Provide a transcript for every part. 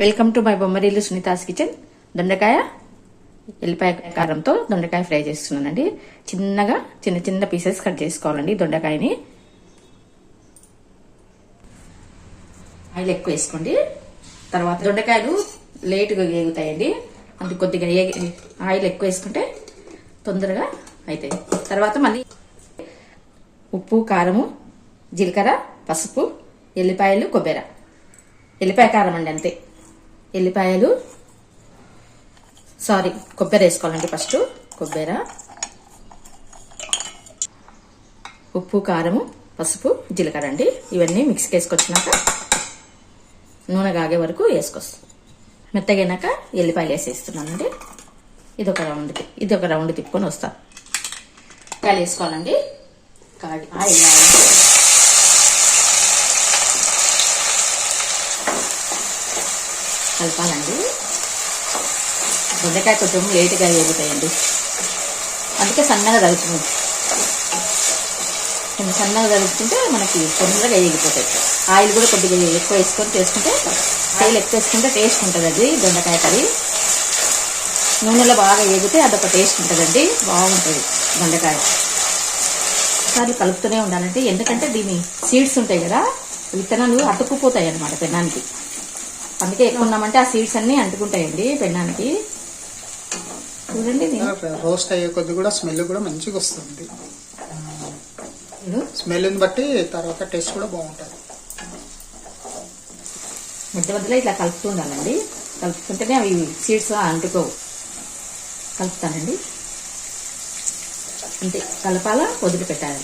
Welcome to my బొమ్మరీలు Sunitha's kitchen. దొండకాయ ఎల్లిపాయ కారంతో దొండకాయ ఫ్రై చేస్తున్నానండి. చిన్నగా చిన్న చిన్న పీసెస్ కట్ చేసుకోవాలండి దొండకాయని. ఆయిల్ ఎక్కువ వేసుకోండి. తర్వాత దొండకాయలు లేటుగా వేగుతాయండి, అందుకు కొద్దిగా ఆయిల్ ఎక్కువ వేసుకుంటే తొందరగా అవుతాయి. తర్వాత మళ్ళీ ఉప్పు, కారము, జీలకర్ర, పసుపు, ఎల్లిపాయలు, కొబ్బరి. ఎల్లిపాయ కారం అండి అంతే. కొబ్బరి వేసుకోవాలండి. ఫస్ట్ కొబ్బరి, ఉప్పు, కారము, పసుపు, జీలకర్ర అండి. ఇవన్నీ మిక్స్కి వేసుకొచ్చినాక నూనె కాగే వరకు వేసుకొస్తాం. మెత్తగైనాక ఎల్లిపాయలు వేసేస్తున్నానండి. ఇది ఒక రౌండ్ తిప్పుకొని వస్తాం. కాయలు వేసుకోవాలండి. ఆయిల్ కలపాలండి. దొండకాయ కొంచెం లేటుగా వేగుతాయండి, అందుకే సన్నగా తలుపుతుంది. కొంచెం సన్నగా తలుపుకుంటే మనకి తొందరగా వేగిపోతాయి. ఆయిల్ కూడా కొద్దిగా ఎక్కువ వేసుకొని చేసుకుంటే, ఆయిల్ ఎక్కువ వేసుకుంటే టేస్ట్ ఉంటుందండి దొండకాయ కర్రీ. నూనెలో బాగా వేగితే అదొక టేస్ట్ ఉంటుందండి, బాగుంటుంది దొండకాయ. ఒకసారి కలుపుతూనే ఉండాలంటే, ఎందుకంటే దీని సీడ్స్ ఉంటాయి కదా, విత్తనాలు అతుక్కుపోతాయి అన్నమాట పెన్నానికి. అందుకే ఎక్కువ ఉన్నామంటే ఆ సీడ్స్ అన్ని అంటుకుంటాయండి పెన్నానికి. చూడండి, రోస్ట్ అయ్యే కొద్ది కూడా స్మెల్ కూడా మంచిగా వస్తుంది. స్మెల్ని బట్టి తర్వాత టేస్ట్ కూడా బాగుంటుంది. మధ్యలో ఇట్లా కలుపుతూ ఉండాలండి. కలుపుకుంటేనే అవి సీడ్స్ అంటుకోవు. కలుపుతానండి అంతే. కలపాలా, వదిలిపెట్టాలి.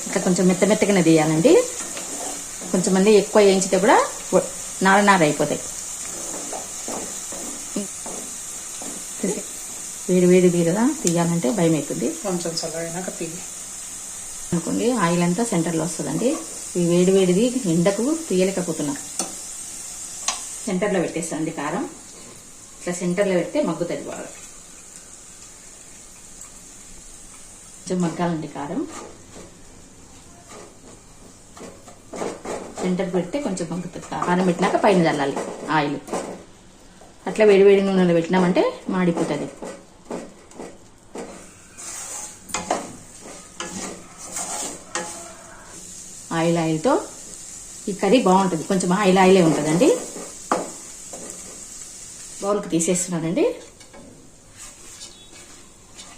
ఇంకా కొంచెం మెత్తగానే తీయాలండి. కొంచెం మంది ఎక్కువ వేయించితే కూడా నార అయిపోతాయి. వేడి కదా, తీయాలంటే భయం అవుతుంది. కొంచెం చల్లగైనాక అనుకోండి. ఆయిల్ అంతా సెంటర్లో వస్తుందండి. ఈ వేడిది ఎండకు తీయలేకపోతున్నా. సెంటర్లో పెట్టేస్తానండి కారం. ఇట్లా సెంటర్లో పెడితే మగ్గుతుంది బాగా. కొంచెం మగ్గాలండి కారం. సెంటర్ పెడితే కొంచెం మగ్గుతుంది. కారం పెట్టినాక పైన చల్లాలి ఆయిల్. అట్లా వేడి నూనెలో పెట్టినామంటే మాడిపోతుంది. ఆయిల్తో ఈ కర్రీ బాగుంటుంది. కొంచెం ఆయిలే ఉంటుందండి. బౌల్కి తీసేస్తున్నానండి.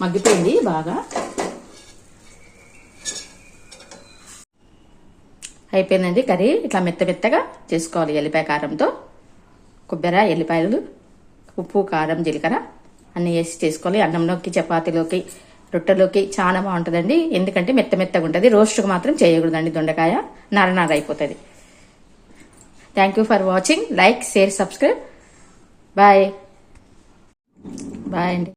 మగ్గిపోయింది బాగా. అయిపోయిందండి కర్రీ. ఇట్లా మెత్తగా చేసుకోవాలి. ఎల్లిపాయ కారంతో కొబ్బరి, ఎల్లిపాయలు, ఉప్పు, కారం, జీలకర్ర అన్నీ వేసి చేసుకోవాలి. అన్నంలోకి, చపాతీలోకి, రొట్టెలోకి చాలా బాగుంటుందండి. ఎందుకంటే మెత్తగా ఉంటుంది. రోస్ట్కి మాత్రం చేయకూడదండి. దొండకాయ నార అయిపోతుంది. Thank you for watching. Like, share, subscribe. Bye అండి.